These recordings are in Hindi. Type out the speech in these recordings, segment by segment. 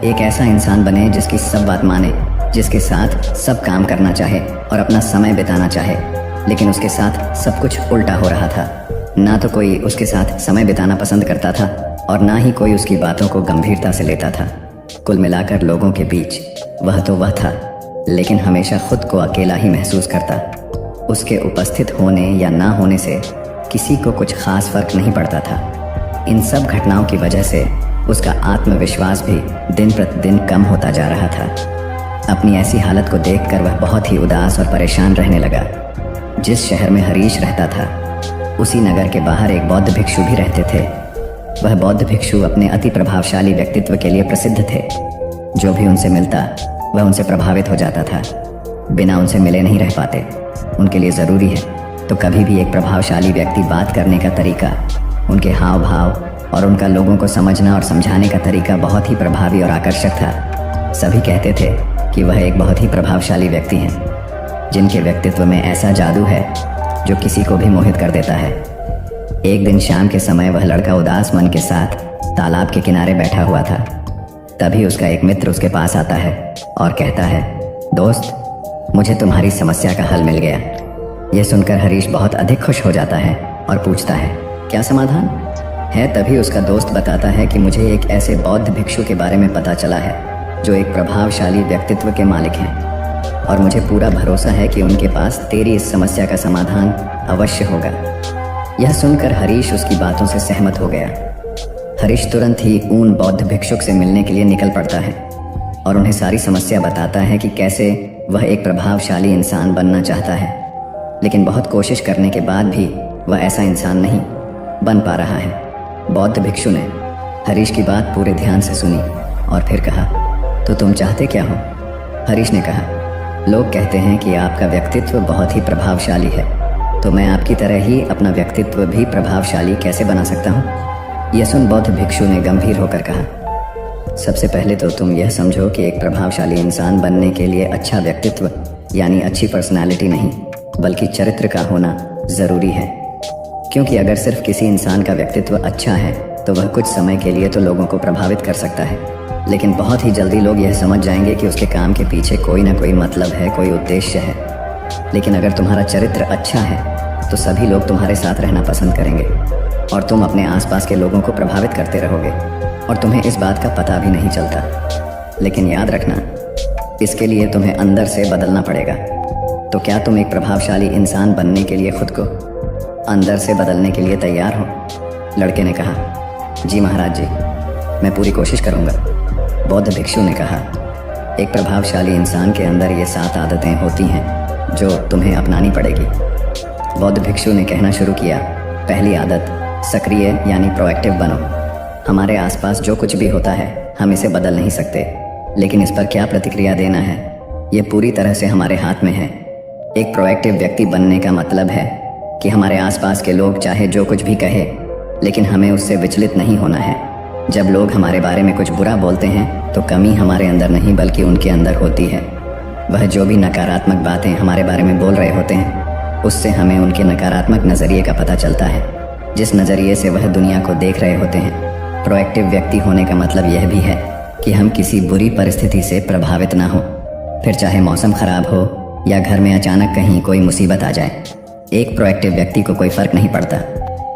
एक ऐसा इंसान बने जिसकी सब बात माने, जिसके साथ सब काम करना चाहे और अपना समय बिताना चाहे। लेकिन उसके साथ सब कुछ उल्टा हो रहा था। ना तो कोई उसके साथ समय बिताना पसंद करता था और ना ही कोई उसकी बातों को गंभीरता से लेता था। कुल मिलाकर लोगों के बीच वह तो वह था, लेकिन हमेशा खुद को अकेला ही महसूस करता। उसके उपस्थित होने या ना होने से किसी को कुछ खास फर्क नहीं पड़ता था। इन सब घटनाओं की वजह से उसका आत्मविश्वास भी दिन प्रतिदिन कम होता जा रहा था। अपनी ऐसी हालत को देखकर वह बहुत ही उदास और परेशान रहने लगा। जिस शहर में हरीश रहता था, उसी नगर के बाहर एक बौद्ध भिक्षु भी रहते थे। वह बौद्ध भिक्षु अपने अति प्रभावशाली व्यक्तित्व के लिए प्रसिद्ध थे। जो भी उनसे मिलता वह उनसे प्रभावित हो जाता था। बिना उनसे मिले नहीं रह पाते। उनके लिए ज़रूरी है तो कभी भी एक प्रभावशाली व्यक्ति बात करने का तरीका, उनके हाव भाव और उनका लोगों को समझना और समझाने का तरीका बहुत ही प्रभावी और आकर्षक था। सभी कहते थे कि वह एक बहुत ही प्रभावशाली व्यक्ति हैं, जिनके व्यक्तित्व में ऐसा जादू है जो किसी को भी मोहित कर देता है। एक दिन शाम के समय वह लड़का उदास मन के साथ तालाब के किनारे बैठा हुआ था। तभी उसका एक मित्र उसके पास आता है और कहता है, दोस्त, मुझे तुम्हारी समस्या का हल मिल गया। यह सुनकर हरीश बहुत अधिक खुश हो जाता है और पूछता है, क्या समाधान है? तभी उसका दोस्त बताता है कि मुझे एक ऐसे बौद्ध भिक्षु के बारे में पता चला है जो एक प्रभावशाली व्यक्तित्व के मालिक हैं और मुझे पूरा भरोसा है कि उनके पास तेरी इस समस्या का समाधान अवश्य होगा। यह सुनकर हरीश उसकी बातों से सहमत हो गया। हरीश तुरंत ही उन बौद्ध भिक्षुक से मिलने के लिए निकल पड़ता है और उन्हें सारी समस्या बताता है कि कैसे वह एक प्रभावशाली इंसान बनना चाहता है, लेकिन बहुत कोशिश करने के बाद भी वह ऐसा इंसान नहीं बन पा रहा है। बौद्ध भिक्षु ने हरीश की बात पूरे ध्यान से सुनी और फिर कहा, तो तुम चाहते क्या हो? हरीश ने कहा, लोग कहते हैं कि आपका व्यक्तित्व बहुत ही प्रभावशाली है, तो मैं आपकी तरह ही अपना व्यक्तित्व भी प्रभावशाली कैसे बना सकता हूँ? यह सुन बौद्ध भिक्षु ने गंभीर होकर कहा, सबसे पहले तो तुम यह समझो कि एक प्रभावशाली इंसान बनने के लिए अच्छा व्यक्तित्व यानी अच्छी पर्सनालिटी नहीं बल्कि चरित्र का होना ज़रूरी है। क्योंकि अगर सिर्फ किसी इंसान का व्यक्तित्व अच्छा है तो वह कुछ समय के लिए तो लोगों को प्रभावित कर सकता है, लेकिन बहुत ही जल्दी लोग यह समझ जाएंगे कि उसके काम के पीछे कोई ना कोई मतलब है, कोई उद्देश्य है। लेकिन अगर तुम्हारा चरित्र अच्छा है तो सभी लोग तुम्हारे साथ रहना पसंद करेंगे और तुम अपने आसपास के लोगों को प्रभावित करते रहोगे और तुम्हें इस बात का पता भी नहीं चलता। लेकिन याद रखना, इसके लिए तुम्हें अंदर से बदलना पड़ेगा। तो क्या तुम एक प्रभावशाली इंसान बनने के लिए खुद को अंदर से बदलने के लिए तैयार हो? लड़के ने कहा, जी महाराज जी, मैं पूरी कोशिश करूंगा। बौद्ध भिक्षु ने कहा, एक प्रभावशाली इंसान के अंदर ये 7 आदतें होती हैं जो तुम्हें अपनानी पड़ेगी। बौद्ध भिक्षु ने कहना शुरू किया, पहली आदत, सक्रिय यानी प्रोएक्टिव बनो। हमारे आसपास जो कुछ भी होता है हम इसे बदल नहीं सकते, लेकिन इस पर क्या प्रतिक्रिया देना है ये पूरी तरह से हमारे हाथ में है। एक प्रोएक्टिव व्यक्ति बनने का मतलब है कि हमारे आसपास के लोग चाहे जो कुछ भी कहे, लेकिन हमें उससे विचलित नहीं होना है। जब लोग हमारे बारे में कुछ बुरा बोलते हैं तो कमी हमारे अंदर नहीं बल्कि उनके अंदर होती है। वह जो भी नकारात्मक बातें हमारे बारे में बोल रहे होते हैं उससे हमें उनके नकारात्मक नज़रिए का पता चलता है, जिस नज़रिए से वह दुनिया को देख रहे होते हैं। प्रोएक्टिव व्यक्ति होने का मतलब यह भी है कि हम किसी बुरी परिस्थिति से प्रभावित ना हो, फिर चाहे मौसम खराब हो या घर में अचानक कहीं कोई मुसीबत आ जाए। एक प्रोएक्टिव व्यक्ति को कोई फर्क नहीं पड़ता,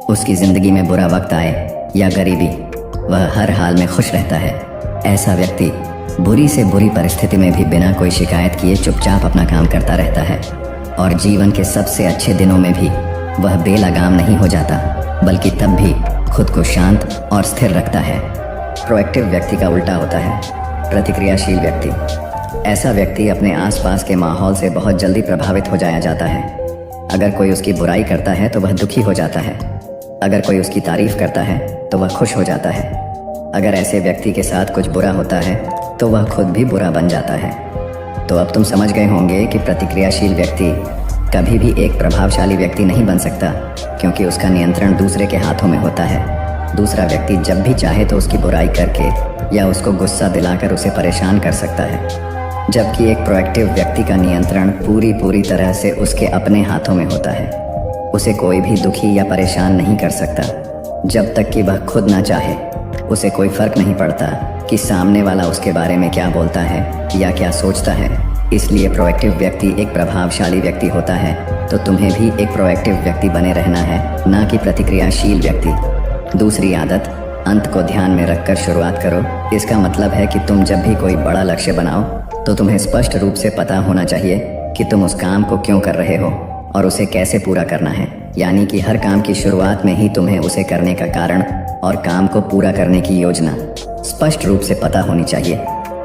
उसकी ज़िंदगी में बुरा वक्त आए या गरीबी, वह हर हाल में खुश रहता है। ऐसा व्यक्ति बुरी से बुरी परिस्थिति में भी बिना कोई शिकायत किए चुपचाप अपना काम करता रहता है और जीवन के सबसे अच्छे दिनों में भी वह बेलगाम नहीं हो जाता, बल्कि तब भी खुद को शांत और स्थिर रखता है। प्रोएक्टिव व्यक्ति का उल्टा होता है प्रतिक्रियाशील व्यक्ति। ऐसा व्यक्ति अपने आसपास के माहौल से बहुत जल्दी प्रभावित हो जाया जाता है। अगर कोई उसकी बुराई करता है तो वह दुखी हो जाता है, अगर कोई उसकी तारीफ करता है तो वह खुश हो जाता है। अगर ऐसे व्यक्ति के साथ कुछ बुरा होता है तो वह खुद भी बुरा बन जाता है। तो अब तुम समझ गए होंगे कि प्रतिक्रियाशील व्यक्ति कभी भी एक प्रभावशाली व्यक्ति नहीं बन सकता, क्योंकि उसका नियंत्रण दूसरे के हाथों में होता है। दूसरा व्यक्ति जब भी चाहे तो उसकी बुराई करके या उसको गुस्सा दिलाकर उसे परेशान कर सकता है, जबकि एक प्रोएक्टिव व्यक्ति का नियंत्रण पूरी तरह से उसके अपने हाथों में होता है। उसे कोई भी दुखी या परेशान नहीं कर सकता जब तक कि वह खुद ना चाहे। उसे कोई फर्क नहीं पड़ता कि सामने वाला उसके बारे में क्या बोलता है या क्या सोचता है। इसलिए प्रोएक्टिव व्यक्ति एक प्रभावशाली व्यक्ति होता है। तो तुम्हें भी एक प्रोएक्टिव व्यक्ति बने रहना है, ना कि प्रतिक्रियाशील व्यक्ति। दूसरी आदत, अंत को ध्यान में रखकर शुरुआत करो। इसका मतलब है कि तुम जब भी कोई बड़ा लक्ष्य बनाओ तो तुम्हें स्पष्ट रूप से पता होना चाहिए कि तुम उस काम को क्यों कर रहे हो और उसे कैसे पूरा करना है। यानी कि हर काम की शुरुआत में ही तुम्हें उसे करने का कारण और काम को पूरा करने की योजना स्पष्ट रूप से पता होनी चाहिए।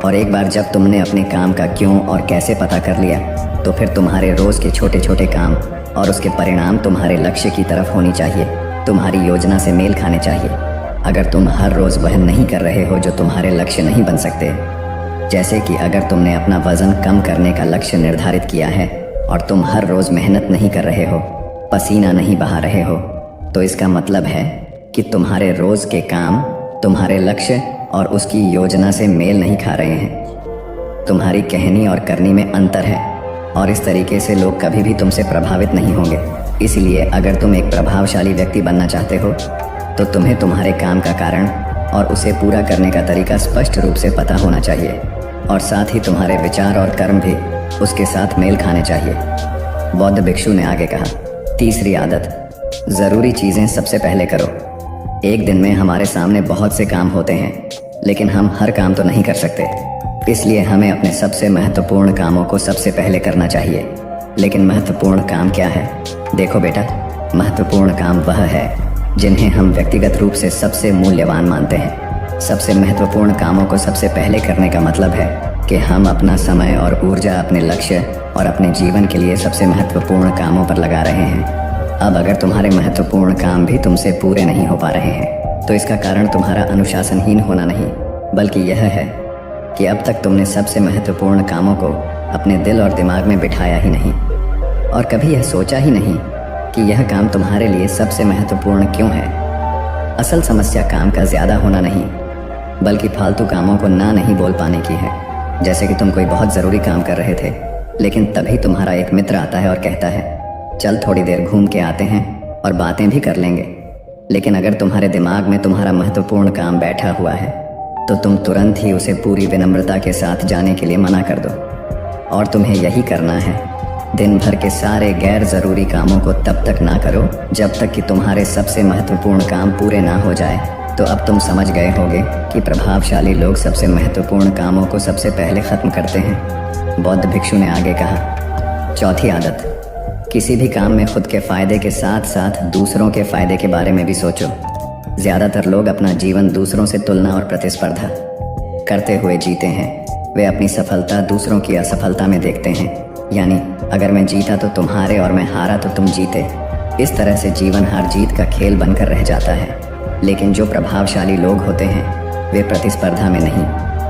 और एक बार जब तुमने अपने काम का क्यों और कैसे पता कर लिया तो फिर तुम्हारे रोज के छोटे छोटे काम और उसके परिणाम तुम्हारे लक्ष्य की तरफ होनी चाहिए, तुम्हारी योजना से मेल खाने चाहिए। अगर तुम हर रोज वह नहीं कर रहे हो जो तुम्हारे लक्ष्य नहीं बन सकते, जैसे कि अगर तुमने अपना वजन कम करने का लक्ष्य निर्धारित किया है और तुम हर रोज मेहनत नहीं कर रहे हो, पसीना नहीं बहा रहे हो, तो इसका मतलब है कि तुम्हारे रोज के काम तुम्हारे लक्ष्य और उसकी योजना से मेल नहीं खा रहे हैं। तुम्हारी कहनी और करनी में अंतर है और इस तरीके से लोग कभी भी तुमसे प्रभावित नहीं होंगे। इसलिए अगर तुम एक प्रभावशाली व्यक्ति बनना चाहते हो तो तुम्हें तुम्हारे काम का कारण और उसे पूरा करने का तरीका स्पष्ट रूप से पता होना चाहिए और साथ ही तुम्हारे विचार और कर्म भी उसके साथ मेल खाने चाहिए। बौद्ध भिक्षु ने आगे कहा, तीसरी आदत, ज़रूरी चीज़ें सबसे पहले करो। एक दिन में हमारे सामने बहुत से काम होते हैं, लेकिन हम हर काम तो नहीं कर सकते। इसलिए हमें अपने सबसे महत्वपूर्ण कामों को सबसे पहले करना चाहिए। लेकिन महत्वपूर्ण काम क्या है? देखो बेटा, महत्वपूर्ण काम वह है जिन्हें हम व्यक्तिगत रूप से सबसे मूल्यवान मानते हैं। सबसे महत्वपूर्ण कामों को सबसे पहले करने का मतलब है कि हम अपना समय और ऊर्जा अपने लक्ष्य और अपने जीवन के लिए सबसे महत्वपूर्ण कामों पर लगा रहे हैं। अब अगर तुम्हारे महत्वपूर्ण काम भी तुमसे पूरे नहीं हो पा रहे हैं तो इसका कारण तुम्हारा अनुशासनहीन होना नहीं, बल्कि यह है कि अब तक तुमने सबसे महत्वपूर्ण कामों को अपने दिल और दिमाग में बिठाया ही नहीं और कभी यह सोचा ही नहीं कि यह काम तुम्हारे लिए सबसे महत्वपूर्ण क्यों है। असल समस्या काम का ज़्यादा होना नहीं, बल्कि फालतू कामों को ना नहीं बोल पाने की है। जैसे कि तुम कोई बहुत ज़रूरी काम कर रहे थे, लेकिन तभी तुम्हारा एक मित्र आता है और कहता है, चल थोड़ी देर घूम के आते हैं और बातें भी कर लेंगे। लेकिन अगर तुम्हारे दिमाग में तुम्हारा महत्वपूर्ण काम बैठा हुआ है तो तुम तुरंत ही उसे पूरी विनम्रता के साथ जाने के लिए मना कर दो। और तुम्हें यही करना है। दिन भर के सारे गैर ज़रूरी कामों को तब तक ना करो जब तक कि तुम्हारे सबसे महत्वपूर्ण काम पूरे ना हो जाए। तो अब तुम समझ गए होगे कि प्रभावशाली लोग सबसे महत्वपूर्ण कामों को सबसे पहले ख़त्म करते हैं। बौद्ध भिक्षु ने आगे कहा, चौथी आदत, किसी भी काम में खुद के फ़ायदे के साथ साथ दूसरों के फ़ायदे के बारे में भी सोचो। ज़्यादातर लोग अपना जीवन दूसरों से तुलना और प्रतिस्पर्धा करते हुए जीते हैं। वे अपनी सफलता दूसरों की असफलता में देखते हैं। यानी अगर मैं जीता तो तुम्हारे और मैं हारा तो तुम जीते। इस तरह से जीवन हार जीत का खेल बनकर रह जाता है। लेकिन जो प्रभावशाली लोग होते हैं वे प्रतिस्पर्धा में नहीं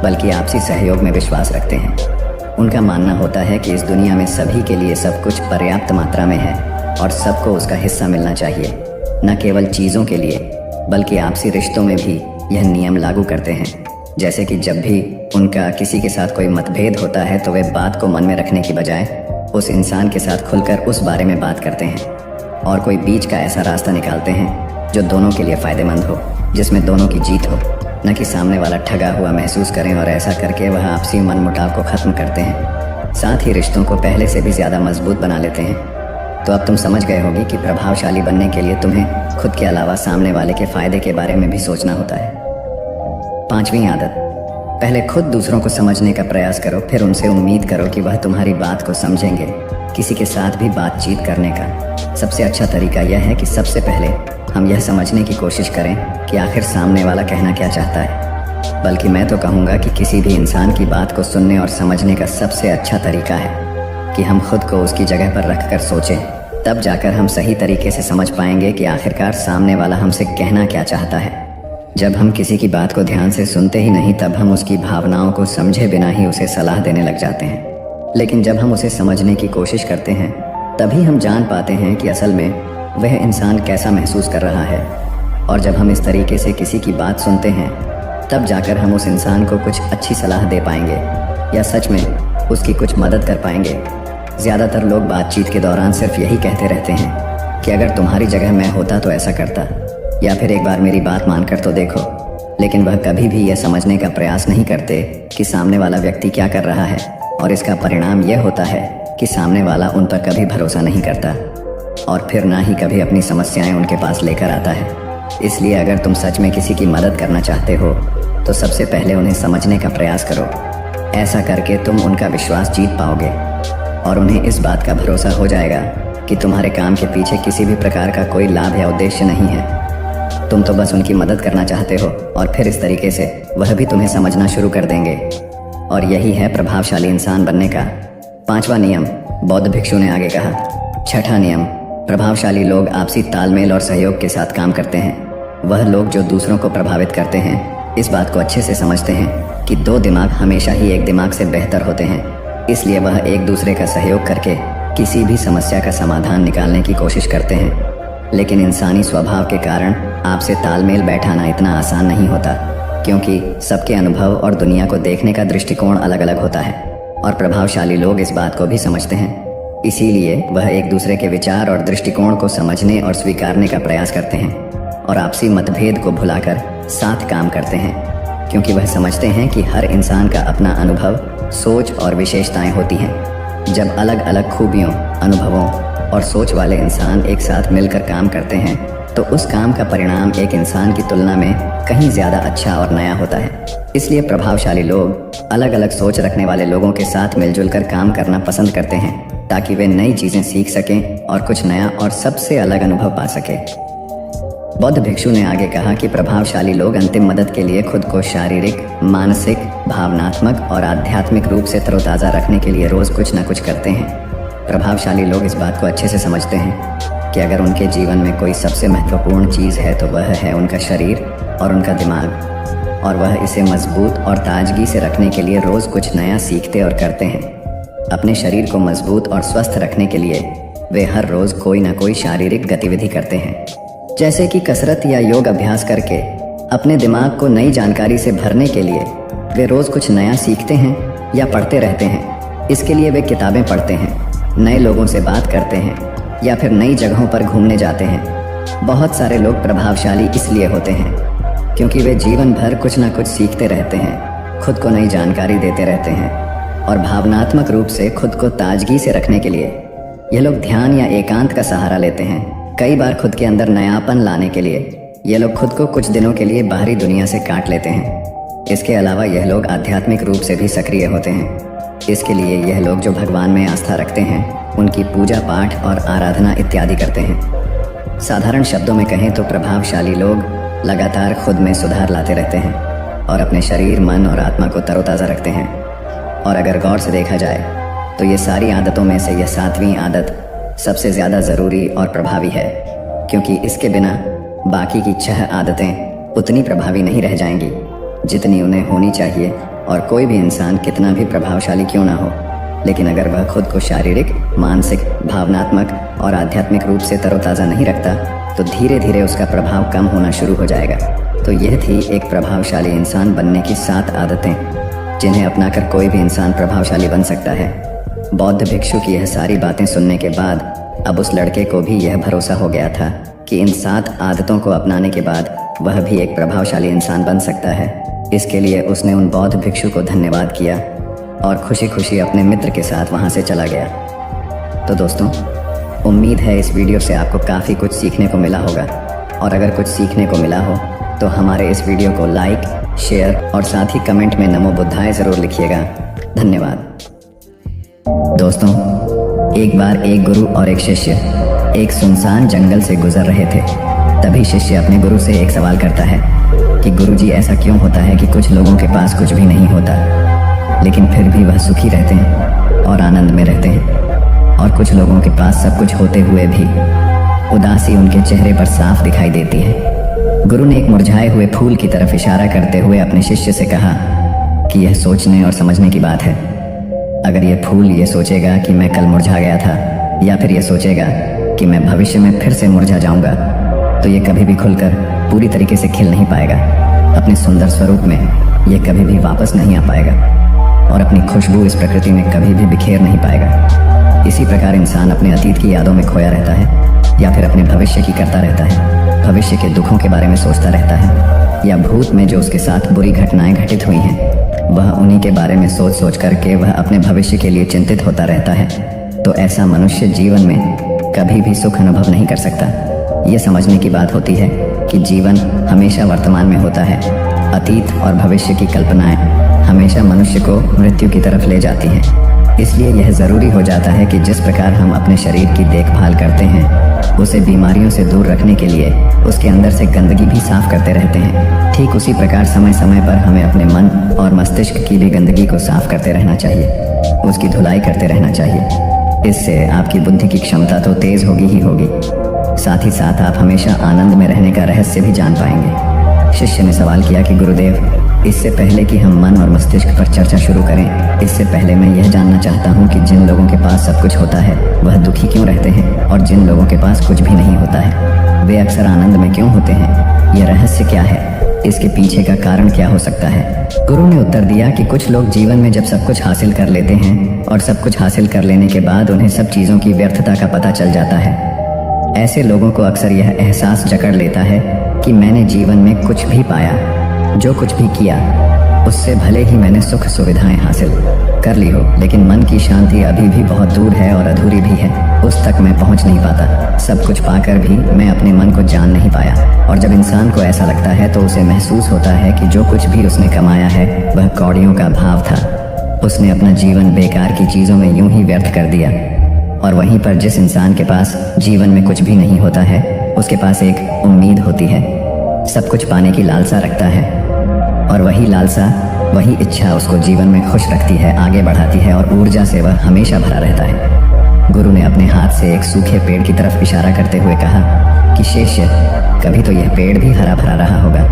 बल्कि आपसी सहयोग में विश्वास रखते हैं। उनका मानना होता है कि इस दुनिया में सभी के लिए सब कुछ पर्याप्त मात्रा में है और सबको उसका हिस्सा मिलना चाहिए। न केवल चीज़ों के लिए बल्कि आपसी रिश्तों में भी यह नियम लागू करते हैं। जैसे कि जब भी उनका किसी के साथ कोई मतभेद होता है तो वे बात को मन में रखने की बजाय उस इंसान के साथ खुलकर उस बारे में बात करते हैं और कोई बीच का ऐसा रास्ता निकालते हैं जो दोनों के लिए फ़ायदेमंद हो, जिसमें दोनों की जीत हो, न कि सामने वाला ठगा हुआ महसूस करें। और ऐसा करके वह आपसी मनमुटाव को ख़त्म करते हैं, साथ ही रिश्तों को पहले से भी ज़्यादा मजबूत बना लेते हैं। तो अब तुम समझ गए होगे कि प्रभावशाली बनने के लिए तुम्हें खुद के अलावा सामने वाले के फ़ायदे के बारे में भी सोचना होता है। पांचवी आदत, पहले खुद दूसरों को समझने का प्रयास करो, फिर उनसे उम्मीद करो कि वह तुम्हारी बात को समझेंगे। किसी के साथ भी बातचीत करने का सबसे अच्छा तरीका यह है कि सबसे पहले हम यह समझने की कोशिश करें कि आखिर सामने वाला कहना क्या चाहता है। बल्कि मैं तो कहूँगा कि किसी भी इंसान की बात को सुनने और समझने का सबसे अच्छा तरीका है कि हम खुद को उसकी जगह पर रख कर सोचें। तब जाकर हम सही तरीके से समझ पाएंगे कि आखिरकार सामने वाला हमसे कहना क्या चाहता है। जब हम किसी की बात को ध्यान से सुनते ही नहीं तब हम उसकी भावनाओं को समझे बिना ही उसे सलाह देने लग जाते हैं। लेकिन जब हम उसे समझने की कोशिश करते हैं तभी हम जान पाते हैं कि असल में वह इंसान कैसा महसूस कर रहा है। और जब हम इस तरीके से किसी की बात सुनते हैं तब जाकर हम उस इंसान को कुछ अच्छी सलाह दे पाएंगे या सच में उसकी कुछ मदद कर पाएंगे। ज़्यादातर लोग बातचीत के दौरान सिर्फ यही कहते रहते हैं कि अगर तुम्हारी जगह मैं होता तो ऐसा करता, या फिर एक बार मेरी बात मानकर तो देखो। लेकिन वह कभी भी यह समझने का प्रयास नहीं करते कि सामने वाला व्यक्ति क्या कर रहा है, और इसका परिणाम यह होता है कि सामने वाला उन पर कभी भरोसा नहीं करता और फिर ना ही कभी अपनी समस्याएं उनके पास लेकर आता है। इसलिए अगर तुम सच में किसी की मदद करना चाहते हो तो सबसे पहले उन्हें समझने का प्रयास करो। ऐसा करके तुम उनका विश्वास जीत पाओगे और उन्हें इस बात का भरोसा हो जाएगा कि तुम्हारे काम के पीछे किसी भी प्रकार का कोई लाभ या उद्देश्य नहीं है। तुम तो बस उनकी मदद करना चाहते हो और फिर इस तरीके से वह भी तुम्हें समझना शुरू कर देंगे। और यही है प्रभावशाली इंसान बनने का 5वां नियम, बौद्ध भिक्षु ने आगे कहा। 6ठा नियम, प्रभावशाली लोग आपसी तालमेल और सहयोग के साथ काम करते हैं। वह लोग जो दूसरों को प्रभावित करते हैं इस बात को अच्छे से समझते हैं कि 2 दिमाग हमेशा ही एक दिमाग से बेहतर होते हैं। इसलिए वह एक दूसरे का सहयोग करके किसी भी समस्या का समाधान निकालने की कोशिश करते हैं। लेकिन इंसानी स्वभाव के कारण आपसे तालमेल बैठाना इतना आसान नहीं होता, क्योंकि सबके अनुभव और दुनिया को देखने का दृष्टिकोण अलग अलग होता है और प्रभावशाली लोग इस बात को भी समझते हैं। इसीलिए वह एक दूसरे के विचार और दृष्टिकोण को समझने और स्वीकारने का प्रयास करते हैं और आपसी मतभेद को भुलाकर साथ काम करते हैं, क्योंकि वह समझते हैं कि हर इंसान का अपना अनुभव, सोच और विशेषताएं होती हैं। जब अलग अलग खूबियों, अनुभवों और सोच वाले इंसान एक साथ मिलकर काम करते हैं तो उस काम का परिणाम एक इंसान की तुलना में कहीं ज़्यादा अच्छा और नया होता है। इसलिए प्रभावशाली लोग अलग अलग सोच रखने वाले लोगों के साथ मिलजुल कर काम करना पसंद करते हैं ताकि वे नई चीज़ें सीख सकें और कुछ नया और सबसे अलग अनुभव पा सकें। बौद्ध भिक्षु ने आगे कहा कि प्रभावशाली लोग अंतिम मदद के लिए खुद को शारीरिक, मानसिक, भावनात्मक और आध्यात्मिक रूप से तरोताज़ा रखने के लिए रोज़ कुछ न कुछ करते हैं। प्रभावशाली लोग इस बात को अच्छे से समझते हैं कि अगर उनके जीवन में कोई सबसे महत्वपूर्ण चीज़ है तो वह है उनका शरीर और उनका दिमाग, और वह इसे मजबूत और ताजगी से रखने के लिए रोज़ कुछ नया सीखते और करते हैं। अपने शरीर को मजबूत और स्वस्थ रखने के लिए वे हर रोज़ कोई ना कोई शारीरिक गतिविधि करते हैं, जैसे कि कसरत या योग अभ्यास करके। अपने दिमाग को नई जानकारी से भरने के लिए वे रोज़ कुछ नया सीखते हैं या पढ़ते रहते हैं। इसके लिए वे किताबें पढ़ते हैं, नए लोगों से बात करते हैं या फिर नई जगहों पर घूमने जाते हैं। बहुत सारे लोग प्रभावशाली इसलिए होते हैं क्योंकि वे जीवन भर कुछ ना कुछ सीखते रहते हैं, खुद को नई जानकारी देते रहते हैं और भावनात्मक रूप से खुद को ताजगी से रखने के लिए यह लोग ध्यान या एकांत का सहारा लेते हैं। कई बार खुद के अंदर नयापन लाने के लिए ये लोग खुद को कुछ दिनों के लिए बाहरी दुनिया से काट लेते हैं। इसके अलावा यह लोग आध्यात्मिक रूप से भी सक्रिय होते हैं। इसके लिए यह लोग जो भगवान में आस्था रखते हैं उनकी पूजा पाठ और आराधना इत्यादि करते हैं। साधारण शब्दों में कहें तो प्रभावशाली लोग लगातार खुद में सुधार लाते रहते हैं और अपने शरीर, मन और आत्मा को तरोताज़ा रखते हैं। और अगर गौर से देखा जाए तो ये सारी आदतों में से यह 7वीं आदत सबसे ज़्यादा ज़रूरी और प्रभावी है, क्योंकि इसके बिना बाकी की 6 आदतें उतनी प्रभावी नहीं रह जाएंगी जितनी उन्हें होनी चाहिए। और कोई भी इंसान कितना भी प्रभावशाली क्यों ना हो, लेकिन अगर वह खुद को शारीरिक, मानसिक, भावनात्मक और आध्यात्मिक रूप से तरोताज़ा नहीं रखता तो धीरे धीरे उसका प्रभाव कम होना शुरू हो जाएगा। तो यह थी एक प्रभावशाली इंसान बनने की 7 आदतें जिन्हें अपनाकर कोई भी इंसान प्रभावशाली बन सकता है। बौद्ध भिक्षु की यह सारी बातें सुनने के बाद अब उस लड़के को भी यह भरोसा हो गया था कि इन 7 आदतों को अपनाने के बाद वह भी एक प्रभावशाली इंसान बन सकता है। इसके लिए उसने उन बौद्ध भिक्षु को धन्यवाद किया और खुशी खुशी अपने मित्र के साथ वहाँ से चला गया। तो दोस्तों, उम्मीद है इस वीडियो से आपको काफ़ी कुछ सीखने को मिला होगा, और अगर कुछ सीखने को मिला हो तो हमारे इस वीडियो को लाइक, शेयर और साथ ही कमेंट में नमो बुद्धाय ज़रूर लिखिएगा। धन्यवाद। दोस्तों, एक बार एक गुरु और एक शिष्य एक सुनसान जंगल से गुजर रहे थे। तभी शिष्य अपने गुरु से एक सवाल करता है कि गुरुजी, ऐसा क्यों होता है कि कुछ लोगों के पास कुछ भी नहीं होता लेकिन फिर भी वह सुखी रहते हैं और आनंद में रहते हैं, और कुछ लोगों के पास सब कुछ होते हुए भी उदासी उनके चेहरे पर साफ दिखाई देती है। गुरु ने एक मुरझाए हुए फूल की तरफ इशारा करते हुए अपने शिष्य से कहा कि यह सोचने और समझने की बात है। अगर यह फूल ये सोचेगा कि मैं कल मुरझा गया था, या फिर यह सोचेगा कि मैं भविष्य में फिर से मुरझा जाऊंगा, तो ये कभी भी खुलकर पूरी तरीके से खिल नहीं पाएगा। अपने सुंदर स्वरूप में यह कभी भी वापस नहीं आ पाएगा और अपनी खुशबू इस प्रकृति में कभी भी बिखेर नहीं पाएगा। इसी प्रकार इंसान अपने अतीत की यादों में खोया रहता है या फिर अपने भविष्य की करता रहता है। भविष्य के दुखों के बारे में सोचता रहता है, या भूत में जो उसके साथ बुरी घटनाएं घटित हुई हैं, वह उन्हीं के बारे में सोच सोच करके वह अपने भविष्य के लिए चिंतित होता रहता है, तो ऐसा मनुष्य जीवन में कभी भी सुख अनुभव नहीं कर सकता। ये समझने की बात होती है कि जीवन हमेशा वर्तमान में होता है। अतीत और भविष्य की कल्पनाएं हमेशा मनुष्य को मृत्यु की तरफ ले जाती हैं। इसलिए यह ज़रूरी हो जाता है कि जिस प्रकार हम अपने शरीर की देखभाल करते हैं, उसे बीमारियों से दूर रखने के लिए उसके अंदर से गंदगी भी साफ करते रहते हैं, ठीक उसी प्रकार समय समय पर हमें अपने मन और मस्तिष्क की भी गंदगी को साफ करते रहना चाहिए, उसकी धुलाई करते रहना चाहिए। इससे आपकी बुद्धि की क्षमता तो तेज होगी ही होगी, साथ ही साथ आप हमेशा आनंद में रहने का रहस्य भी जान पाएंगे। शिष्य ने सवाल किया कि गुरुदेव, इससे पहले कि हम मन और मस्तिष्क पर चर्चा शुरू करें, इससे पहले मैं यह जानना चाहता हूँ कि जिन लोगों के पास सब कुछ होता है वह दुखी क्यों रहते हैं, और जिन लोगों के पास कुछ भी नहीं होता है वे अक्सर आनंद में क्यों होते हैं? यह रहस्य क्या है? इसके पीछे का कारण क्या हो सकता है? गुरु ने उत्तर दिया कि कुछ लोग जीवन में जब सब कुछ हासिल कर लेते हैं और सब कुछ हासिल कर लेने के बाद उन्हें सब चीज़ों की व्यर्थता का पता चल जाता है। ऐसे लोगों को अक्सर यह एहसास जकड़ लेता है कि मैंने जीवन में कुछ भी पाया, जो कुछ भी किया उससे भले ही मैंने सुख सुविधाएं हासिल कर ली हो, लेकिन मन की शांति अभी भी बहुत दूर है और अधूरी भी है, उस तक मैं पहुंच नहीं पाता। सब कुछ पाकर भी मैं अपने मन को जान नहीं पाया। और जब इंसान को ऐसा लगता है तो उसे महसूस होता है कि जो कुछ भी उसने कमाया है वह कौड़ियों का भाव था। उसने अपना जीवन बेकार की चीज़ों में यूं ही व्यर्थ कर दिया। और वहीं पर जिस इंसान के पास जीवन में कुछ भी नहीं होता है, उसके पास एक उम्मीद होती है, सब कुछ पाने की लालसा रखता है, और वही लालसा, वही इच्छा उसको जीवन में खुश रखती है, आगे बढ़ाती है और ऊर्जा से वह हमेशा भरा रहता है। गुरु ने अपने हाथ से एक सूखे पेड़ की तरफ इशारा करते हुए कहा कि शिष्य, कभी तो यह पेड़ भी हरा भरा रहा होगा,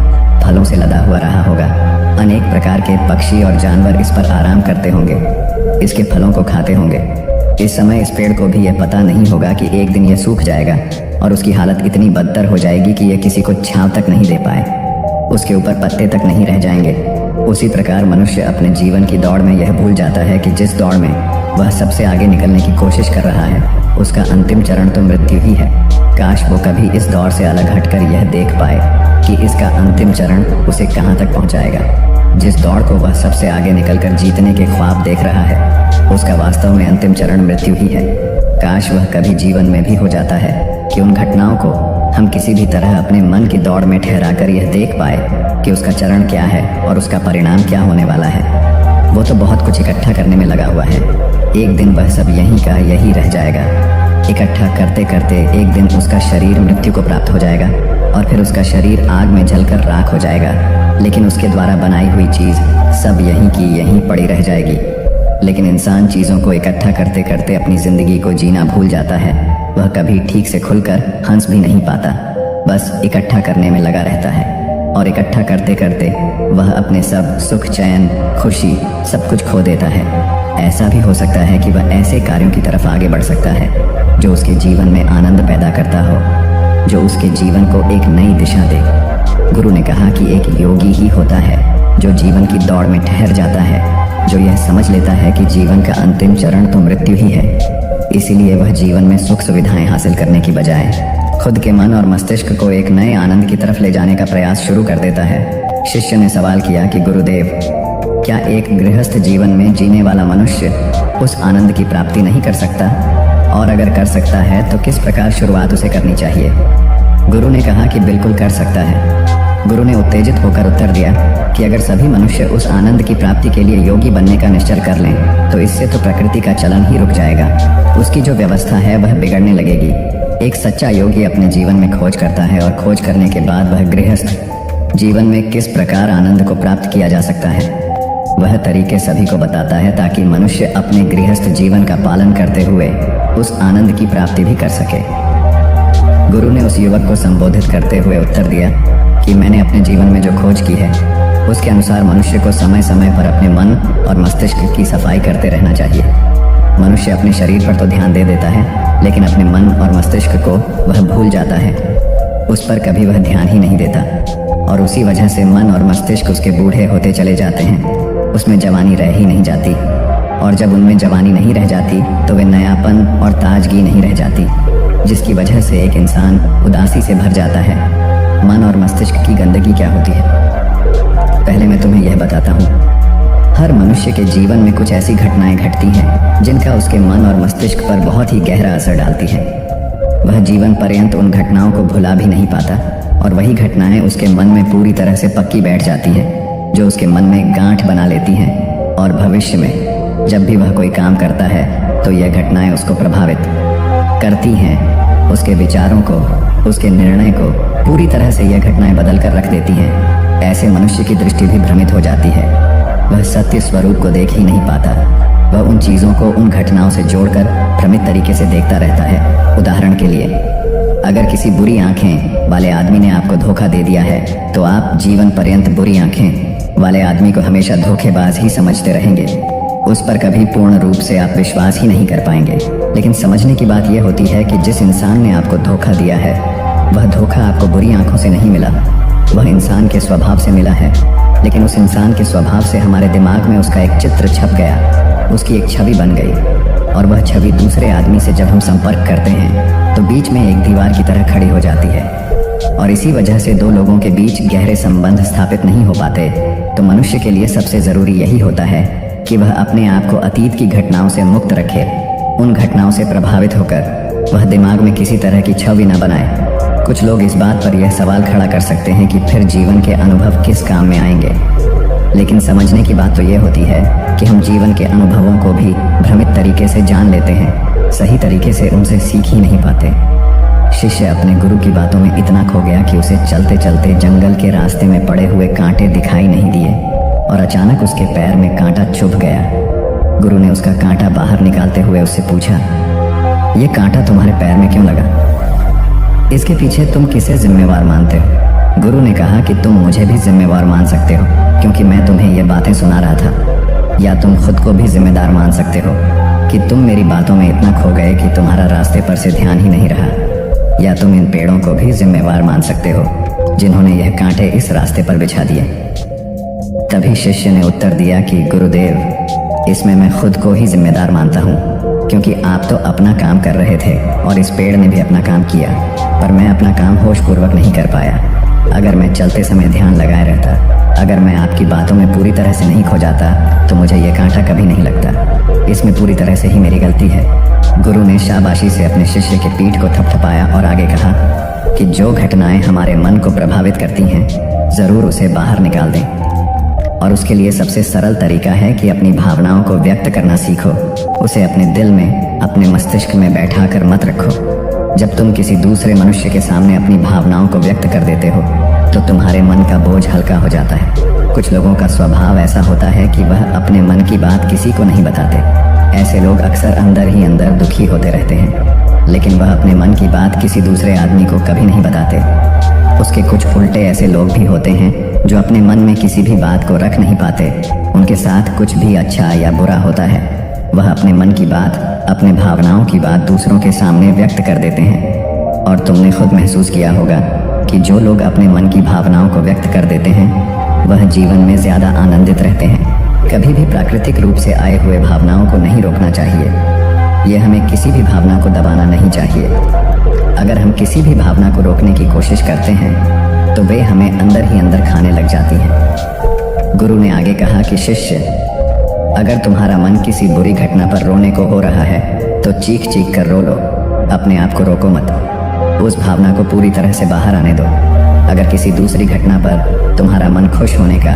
फलों से लदा हुआ रहा होगा, अनेक प्रकार के पक्षी और जानवर इस पर आराम करते होंगे, इसके फलों को खाते होंगे। इस समय इस पेड़ को भी यह पता नहीं होगा कि एक दिन यह सूख जाएगा और उसकी हालत इतनी बदतर हो जाएगी कि यह किसी को छांव तक नहीं दे पाए, उसके ऊपर पत्ते तक नहीं रह जाएंगे। उसी प्रकार मनुष्य अपने जीवन की दौड़ में यह भूल जाता है कि जिस दौड़ में वह सबसे आगे निकलने की कोशिश कर रहा है उसका अंतिम चरण तो मृत्यु ही है। काश वो कभी इस दौड़ से अलग हटकर यह देख पाए कि इसका अंतिम चरण उसे कहाँ तक पहुँचाएगा। जिस दौड़ को वह सबसे आगे निकलकर जीतने के ख्वाब देख रहा है उसका वास्तव में अंतिम चरण मृत्यु ही है। काश वह कभी जीवन में भी हो जाता है कि उन घटनाओं को हम किसी भी तरह अपने मन की दौड़ में ठहराकर यह देख पाए कि उसका चरण क्या है और उसका परिणाम क्या होने वाला है। वो तो बहुत कुछ इकट्ठा करने में लगा हुआ है, एक दिन वह सब यहीं का यही रह जाएगा। इकट्ठा करते करते एक दिन उसका शरीर मृत्यु को प्राप्त हो जाएगा और फिर उसका शरीर आग में जलकर राख हो जाएगा, लेकिन उसके द्वारा बनाई हुई चीज़ सब यहीं की यहीं पड़ी रह जाएगी। लेकिन इंसान चीज़ों को इकट्ठा करते करते अपनी ज़िंदगी को जीना भूल जाता है। वह कभी ठीक से खुलकर हंस भी नहीं पाता, बस इकट्ठा करने में लगा रहता है और इकट्ठा करते करते वह अपने सब सुख, चैन, खुशी सब कुछ खो देता है। ऐसा भी हो सकता है कि वह ऐसे कार्यों की तरफ आगे बढ़ सकता है जो उसके जीवन में आनंद पैदा करता हो, जो उसके जीवन को एक नई दिशा दे। गुरु ने कहा कि एक योगी ही होता है जो जीवन की दौड़ में ठहर जाता है, जो यह समझ लेता है कि जीवन का अंतिम चरण तो मृत्यु ही है। इसीलिए वह जीवन में सुख सुविधाएं हासिल करने की बजाय खुद के मन और मस्तिष्क को एक नए आनंद की तरफ ले जाने का प्रयास शुरू कर देता है। शिष्य ने सवाल किया कि गुरुदेव, क्या एक गृहस्थ जीवन में जीने वाला मनुष्य उस आनंद की प्राप्ति नहीं कर सकता, और अगर कर सकता है तो किस प्रकार शुरुआत उसे करनी चाहिए? गुरु ने कहा कि बिल्कुल कर सकता है। गुरु ने उत्तेजित होकर उत्तर दिया कि अगर सभी मनुष्य उस आनंद की प्राप्ति के लिए योगी बनने का निश्चय कर लें तो इससे तो प्रकृति का चलन ही रुक जाएगा, उसकी जो व्यवस्था है वह बिगड़ने लगेगी। एक सच्चा योगी अपने जीवन में खोज करता है और खोज करने के बाद वह गृहस्थ जीवन में किस प्रकार आनंद को प्राप्त किया जा सकता है वह तरीके सभी को बताता है, ताकि मनुष्य अपने गृहस्थ जीवन का पालन करते हुए उस आनंद की प्राप्ति भी कर सके। गुरु ने उस युवक को संबोधित करते हुए उत्तर दिया कि मैंने अपने जीवन में जो खोज की है उसके अनुसार मनुष्य को समय समय पर अपने मन और मस्तिष्क की सफाई करते रहना चाहिए। मनुष्य अपने शरीर पर तो ध्यान दे देता है, लेकिन अपने मन और मस्तिष्क को वह भूल जाता है, उस पर कभी वह ध्यान ही नहीं देता, और उसी वजह से मन और मस्तिष्क उसके बूढ़े होते चले जाते हैं, उसमें जवानी रह ही नहीं जाती, और जब उनमें जवानी नहीं रह जाती तो वे नयापन और ताजगी नहीं रह जाती। जिसकी वजह से एक इंसान उदासी से भर जाता है। मन और मस्तिष्क की गंदगी क्या होती है? पहले मैं तुम्हें यह बताता हूँ। हर मनुष्य के जीवन में कुछ ऐसी घटनाएं घटती हैं जिनका उसके मन और मस्तिष्क पर बहुत ही गहरा असर डालती है। वह जीवन पर्यंत उन घटनाओं को भुला भी नहीं पाता और वही घटनाएं उसके मन में पूरी तरह से पक्की बैठ जाती हैं, जो उसके मन में गांठ बना लेती हैं। और भविष्य में जब भी वह कोई काम करता है तो यह घटनाएं उसको प्रभावित करती हैं। उसके विचारों को, उसके निर्णय को पूरी तरह से यह घटनाएं बदल कर रख देती हैं। ऐसे मनुष्य की दृष्टि भी भ्रमित हो जाती है। वह सत्य स्वरूप को देख ही नहीं पाता। वह उन चीज़ों को उन घटनाओं से जोड़कर भ्रमित तरीके से देखता रहता है। उदाहरण के लिए, अगर किसी बुरी आंखें वाले आदमी ने आपको धोखा दे दिया है तो आप जीवन पर्यंत बुरी आंखें वाले आदमी को हमेशा धोखेबाज ही समझते रहेंगे। उस पर कभी पूर्ण रूप से आप विश्वास ही नहीं कर पाएंगे। लेकिन समझने की बात यह होती है कि जिस इंसान ने आपको धोखा दिया है, वह धोखा आपको बुरी आंखों से नहीं मिला, वह इंसान के स्वभाव से मिला है। लेकिन उस इंसान के स्वभाव से हमारे दिमाग में उसका एक चित्र छप गया, उसकी एक छवि बन गई, और वह छवि दूसरे आदमी से जब हम संपर्क करते हैं तो बीच में एक दीवार की तरह खड़ी हो जाती है। और इसी वजह से दो लोगों के बीच गहरे संबंध स्थापित नहीं हो पाते। तो मनुष्य के लिए सबसे ज़रूरी यही होता है कि वह अपने आप को अतीत की घटनाओं से मुक्त रखे। उन घटनाओं से प्रभावित होकर वह दिमाग में किसी तरह की छवि न बनाए। कुछ लोग इस बात पर यह सवाल खड़ा कर सकते हैं कि फिर जीवन के अनुभव किस काम में आएंगे। लेकिन समझने की बात तो यह होती है कि हम जीवन के अनुभवों को भी भ्रमित तरीके से जान लेते हैं, सही तरीके से उनसे सीख ही नहीं पाते। शिष्य अपने गुरु की बातों में इतना खो गया कि उसे चलते चलते जंगल के रास्ते में पड़े हुए कांटे दिखाई नहीं दिए और अचानक उसके पैर में कांटा चुभ गया। गुरु ने उसका कांटा बाहर निकालते हुए उससे पूछा, "ये कांटा तुम्हारे पैर में क्यों लगा? इसके पीछे तुम किसे जिम्मेवार मानते हो?" गुरु ने कहा कि तुम मुझे भी जिम्मेवार मान सकते हो, क्योंकि मैं तुम्हें ये बातें सुना रहा था। या तुम खुद को भी जिम्मेदार मान सकते हो कि तुम मेरी बातों में इतना खो गए कि तुम्हारा रास्ते पर से ध्यान ही नहीं रहा। या तुम इन पेड़ों को भी जिम्मेवार मान सकते हो जिन्होंने यह कांटे इस रास्ते पर बिछा दिए। तभी शिष्य ने उत्तर दिया कि गुरुदेव, इसमें मैं खुद को ही जिम्मेदार मानता हूँ, क्योंकि आप तो अपना काम कर रहे थे और इस पेड़ ने भी अपना काम किया, पर मैं अपना काम होशपूर्वक नहीं कर पाया। अगर मैं चलते समय ध्यान लगाए रहता, अगर मैं आपकी बातों में पूरी तरह से नहीं खो जाता, तो मुझे ये कांटा कभी नहीं लगता। इसमें पूरी तरह से ही मेरी गलती है। गुरु ने शाबाशी से अपने शिष्य के पीठ को थपथपाया और आगे कहा कि जो घटनाएं हमारे मन को प्रभावित करती हैं, ज़रूर उसे बाहर निकाल दें। और उसके लिए सबसे सरल तरीका है कि अपनी भावनाओं को व्यक्त करना सीखो। उसे अपने दिल में, अपने मस्तिष्क में बैठा कर मत रखो। जब तुम किसी दूसरे मनुष्य के सामने अपनी भावनाओं को व्यक्त कर देते हो तो तुम्हारे मन का बोझ हल्का हो जाता है। कुछ लोगों का स्वभाव ऐसा होता है कि वह अपने मन की बात किसी को नहीं बताते। ऐसे लोग अक्सर अंदर ही अंदर दुखी होते रहते हैं, लेकिन वह अपने मन की बात किसी दूसरे आदमी को कभी नहीं बताते। उसके कुछ उल्टे ऐसे लोग भी होते हैं जो अपने मन में किसी भी बात को रख नहीं पाते। उनके साथ कुछ भी अच्छा या बुरा होता है, वह अपने मन की बात, अपने भावनाओं की बात दूसरों के सामने व्यक्त कर देते हैं। और तुमने खुद महसूस किया होगा कि जो लोग अपने मन की भावनाओं को व्यक्त कर देते हैं, वह जीवन में ज़्यादा आनंदित रहते हैं। कभी भी प्राकृतिक रूप से आए हुए भावनाओं को नहीं रोकना चाहिए। यह हमें किसी भी भावना को दबाना नहीं चाहिए। अगर हम किसी भी भावना को रोकने की कोशिश करते हैं तो वे हमें अंदर ही अंदर खाने लग जाती हैं। गुरु ने आगे कहा कि शिष्य, अगर तुम्हारा मन किसी बुरी घटना पर रोने को हो रहा है तो चीख चीख कर रो लो, अपने आप को रोको मत। उस भावना को पूरी तरह से बाहर आने दो। अगर किसी दूसरी घटना पर तुम्हारा मन खुश होने का,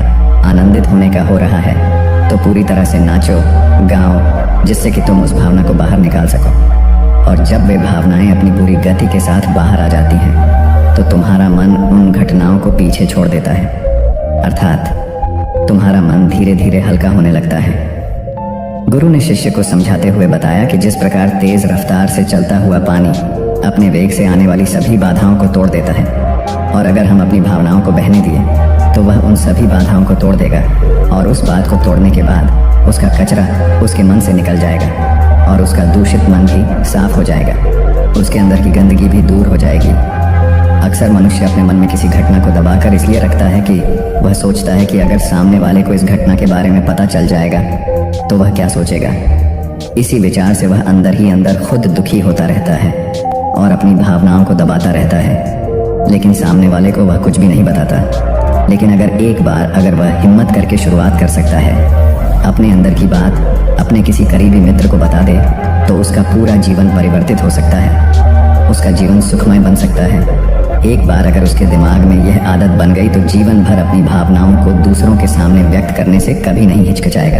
आनंदित होने का हो रहा है तो पूरी तरह से नाचो, गाओ, जिससे कि तुम उस भावना को बाहर निकाल सको। और जब वे भावनाएं अपनी पूरी गति के साथ बाहर आ जाती हैं तो तुम्हारा मन उन घटनाओं को पीछे छोड़ देता है, अर्थात तुम्हारा मन धीरे धीरे हल्का होने लगता है। गुरु ने शिष्य को समझाते हुए बताया कि जिस प्रकार तेज रफ्तार से चलता हुआ पानी अपने वेग से आने वाली सभी बाधाओं को तोड़ देता है, और अगर हम अपनी भावनाओं को बहने दिए तो वह उन सभी बाधाओं को तोड़ देगा, और उस बात को तोड़ने के बाद उसका कचरा उसके मन से निकल जाएगा और उसका दूषित मन भी साफ हो जाएगा, उसके अंदर की गंदगी भी दूर हो जाएगी। अक्सर मनुष्य अपने मन में किसी घटना को दबाकर इसलिए रखता है कि वह सोचता है कि अगर सामने वाले को इस घटना के बारे में पता चल जाएगा तो वह क्या सोचेगा। इसी विचार से वह अंदर ही अंदर खुद दुखी होता रहता है और अपनी भावनाओं को दबाता रहता है, लेकिन सामने वाले को वह कुछ भी नहीं बताता। लेकिन अगर वह हिम्मत करके शुरुआत कर सकता है, अपने अंदर की बात अपने किसी करीबी मित्र को बता दे, तो उसका पूरा जीवन परिवर्तित हो सकता है, उसका जीवन सुखमय बन सकता है। एक बार अगर उसके दिमाग में यह आदत बन गई तो जीवन भर अपनी भावनाओं को दूसरों के सामने व्यक्त करने से कभी नहीं हिचकिचाएगा।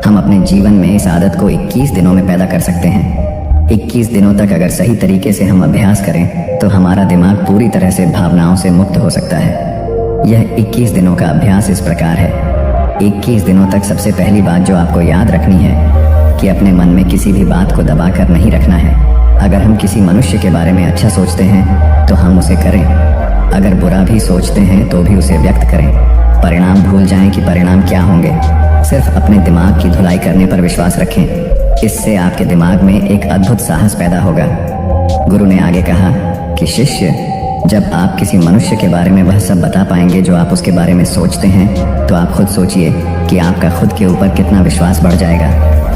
हम अपने जीवन में इस आदत को 21 दिनों में पैदा कर सकते हैं। 21 दिनों तक अगर सही तरीके से हम अभ्यास करें तो हमारा दिमाग पूरी तरह से भावनाओं से मुक्त हो सकता है। यह 21 दिनों का अभ्यास इस प्रकार है। 21 दिनों तक सबसे पहली बात जो आपको याद रखनी है कि अपने मन में किसी भी बात को दबा कर नहीं रखना है। अगर हम किसी मनुष्य के बारे में अच्छा सोचते हैं तो हम उसे करें, अगर बुरा भी सोचते हैं तो भी उसे व्यक्त करें। परिणाम भूल जाएं कि परिणाम क्या होंगे, सिर्फ अपने दिमाग की धुलाई करने पर विश्वास रखें। इससे आपके दिमाग में एक अद्भुत साहस पैदा होगा। गुरु ने आगे कहा कि शिष्य, जब आप किसी मनुष्य के बारे में वह सब बता पाएंगे जो आप उसके बारे में सोचते हैं, तो आप खुद सोचिए कि आपका खुद के ऊपर कितना विश्वास बढ़ जाएगा।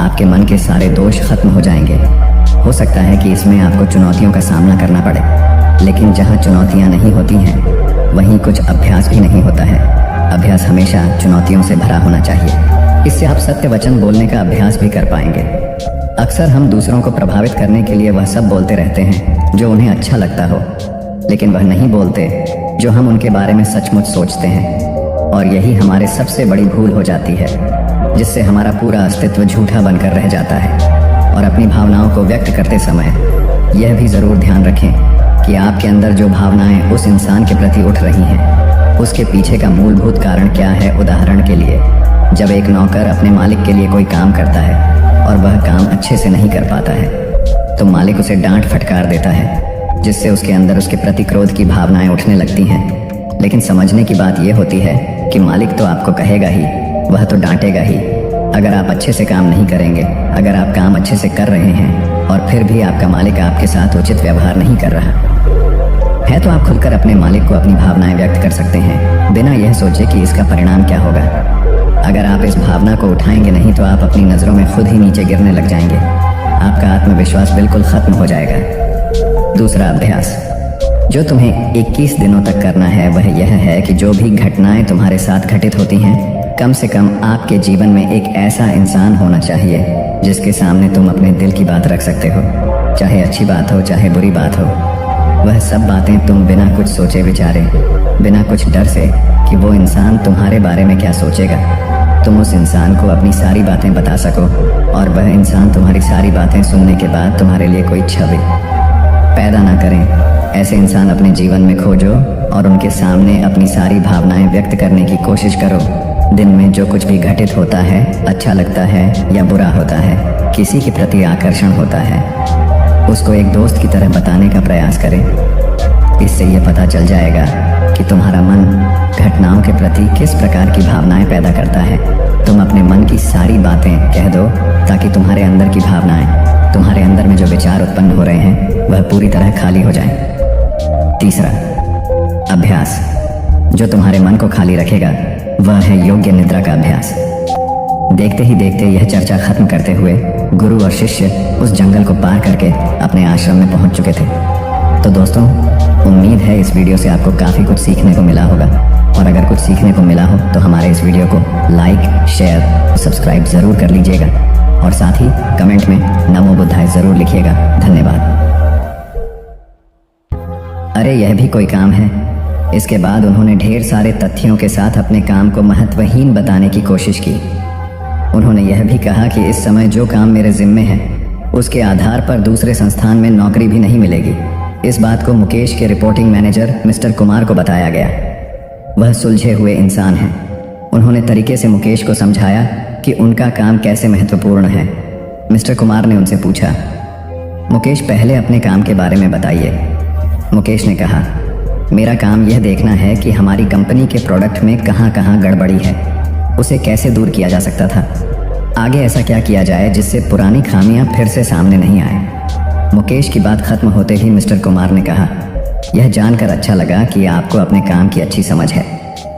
आपके मन के सारे दोष खत्म हो जाएंगे। हो सकता है कि इसमें आपको चुनौतियों का सामना करना पड़े, लेकिन जहाँ चुनौतियाँ नहीं होती हैं वहीं कुछ अभ्यास भी नहीं होता है। अभ्यास हमेशा चुनौतियों से भरा होना चाहिए। इससे आप सत्य वचन बोलने का अभ्यास भी कर पाएंगे। अक्सर हम दूसरों को प्रभावित करने के लिए वह सब बोलते रहते हैं जो उन्हें अच्छा लगता हो, लेकिन वह नहीं बोलते जो हम उनके बारे में सचमुच सोचते हैं। और यही हमारे सबसे बड़ी भूल हो जाती है, जिससे हमारा पूरा अस्तित्व झूठा बनकर रह जाता है। और अपनी भावनाओं को व्यक्त करते समय यह भी ज़रूर ध्यान रखें कि आपके अंदर जो भावनाएं उस इंसान के प्रति उठ रही हैं, उसके पीछे का मूलभूत कारण क्या है। उदाहरण के लिए, जब एक नौकर अपने मालिक के लिए कोई काम करता है और वह काम अच्छे से नहीं कर पाता है, तो मालिक उसे डांट फटकार देता है, जिससे उसके अंदर उसके प्रति क्रोध की भावनाएं उठने लगती हैं। लेकिन समझने की बात यह होती है कि मालिक तो आपको कहेगा ही, वह तो डांटेगा ही। अगर आप अच्छे से काम नहीं करेंगे, अगर आप काम अच्छे से कर रहे हैं और फिर भी आपका मालिक आपके साथ उचित व्यवहार नहीं कर रहा है, तो आप खुलकर अपने मालिक को अपनी भावनाएं व्यक्त कर सकते हैं, बिना यह सोचे कि इसका परिणाम क्या होगा। अगर आप इस भावना को उठाएंगे नहीं तो आप अपनी नज़रों में खुद ही नीचे गिरने लग जाएंगे। आपका आत्मविश्वास बिल्कुल खत्म हो जाएगा। दूसरा अभ्यास जो तुम्हें 21 दिनों तक करना है वह यह है कि जो भी घटनाएं तुम्हारे साथ घटित होती हैं, कम से कम आपके जीवन में एक ऐसा इंसान होना चाहिए जिसके सामने तुम अपने दिल की बात रख सकते हो। चाहे अच्छी बात हो, चाहे बुरी बात हो, वह सब बातें तुम बिना कुछ सोचे विचारे, बिना कुछ डर से कि वो इंसान तुम्हारे बारे में क्या सोचेगा, तुम उस इंसान को अपनी सारी बातें बता सको और वह इंसान तुम्हारी सारी बातें सुनने के बाद तुम्हारे लिए कोई छवि पैदा ना करें। ऐसे इंसान अपने जीवन में खोजो और उनके सामने अपनी सारी भावनाएं व्यक्त करने की कोशिश करो। दिन में जो कुछ भी घटित होता है, अच्छा लगता है या बुरा होता है, किसी के प्रति आकर्षण होता है, उसको एक दोस्त की तरह बताने का प्रयास करें। इससे यह पता चल जाएगा कि तुम्हारा मन घटनाओं के प्रति किस प्रकार की भावनाएं पैदा करता है। तुम अपने मन की सारी बातें कह दो ताकि तुम्हारे अंदर की भावनाएं, तुम्हारे अंदर में जो विचार उत्पन्न हो रहे हैं वह पूरी तरह खाली हो जाएं। तीसरा अभ्यास जो तुम्हारे मन को खाली रखेगा वह है योग्य निद्रा का अभ्यास। देखते ही देखते यह चर्चा खत्म करते हुए गुरु और शिष्य उस जंगल को पार करके अपने आश्रम में पहुंच चुके थे। तो दोस्तों, उम्मीद है इस वीडियो से आपको काफ़ी कुछ सीखने को मिला होगा, और अगर कुछ सीखने को मिला हो तो हमारे इस वीडियो को लाइक, शेयर और सब्सक्राइब ज़रूर कर लीजिएगा, और साथ ही कमेंट में नमो बुद्धाय ज़रूर लिखिएगा। धन्यवाद। अरे यह भी कोई काम है। इसके बाद उन्होंने ढेर सारे तथ्यों के साथ अपने काम को महत्वहीन बताने की कोशिश की। उन्होंने यह भी कहा कि इस समय जो काम मेरे जिम्मे है उसके आधार पर दूसरे संस्थान में नौकरी भी नहीं मिलेगी। इस बात को मुकेश के रिपोर्टिंग मैनेजर मिस्टर कुमार को बताया गया। वह सुलझे हुए इंसान हैं। उन्होंने तरीके से मुकेश को समझाया कि उनका काम कैसे महत्वपूर्ण है। मिस्टर कुमार ने उनसे पूछा, मुकेश पहले अपने काम के बारे में बताइए। मुकेश ने कहा, मेरा काम यह देखना है कि हमारी कंपनी के प्रोडक्ट में कहाँ कहाँ गड़बड़ी है, उसे कैसे दूर किया जा सकता था, आगे ऐसा क्या किया जाए जिससे पुरानी खामियां फिर से सामने नहीं आए। मुकेश की बात खत्म होते ही मिस्टर कुमार ने कहा, यह जानकर अच्छा लगा कि आपको अपने काम की अच्छी समझ है।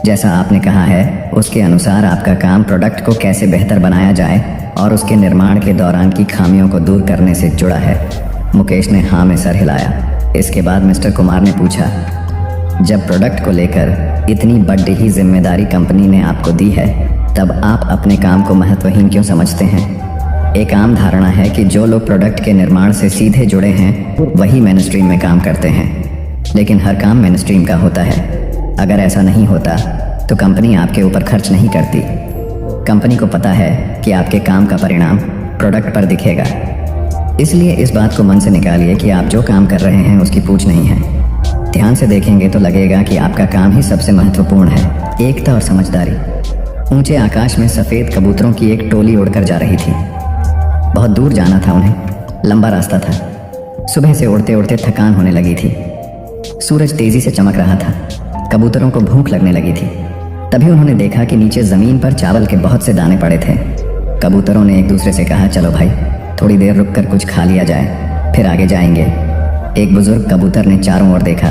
जैसा आपने कहा है उसके अनुसार आपका काम प्रोडक्ट को कैसे बेहतर बनाया जाए और उसके निर्माण के दौरान की खामियों को दूर करने से जुड़ा है। मुकेश ने हाँ में सर हिलाया। इसके बाद मिस्टर कुमार ने पूछा, जब प्रोडक्ट को लेकर इतनी बड़ी ही जिम्मेदारी कंपनी ने आपको दी है, तब आप अपने काम को महत्वहीन क्यों समझते हैं? एक आम धारणा है कि जो लोग प्रोडक्ट के निर्माण से सीधे जुड़े हैं वही मेन स्ट्रीम में काम करते हैं, लेकिन हर काम मेन स्ट्रीम का होता है। अगर ऐसा नहीं होता तो कंपनी आपके ऊपर खर्च नहीं करती। कंपनी को पता है कि आपके काम का परिणाम प्रोडक्ट पर दिखेगा, इसलिए इस बात को मन से निकालिए कि आप जो काम कर रहे हैं उसकी पूछ नहीं है। ध्यान से देखेंगे तो लगेगा कि आपका काम ही सबसे महत्वपूर्ण है। एकता और समझदारी। ऊंचे आकाश में सफ़ेद कबूतरों की एक टोली उड़कर जा रही थी। बहुत दूर जाना था उन्हें, लंबा रास्ता था। सुबह से उड़ते उड़ते थकान होने लगी थी। सूरज तेजी से चमक रहा था। कबूतरों को भूख लगने लगी थी। तभी उन्होंने देखा कि नीचे ज़मीन पर चावल के बहुत से दाने पड़े थे। कबूतरों ने एक दूसरे से कहा, चलो भाई थोड़ी देर रुककर कुछ खा लिया जाए, फिर आगे जाएंगे। एक बुजुर्ग कबूतर ने चारों ओर देखा।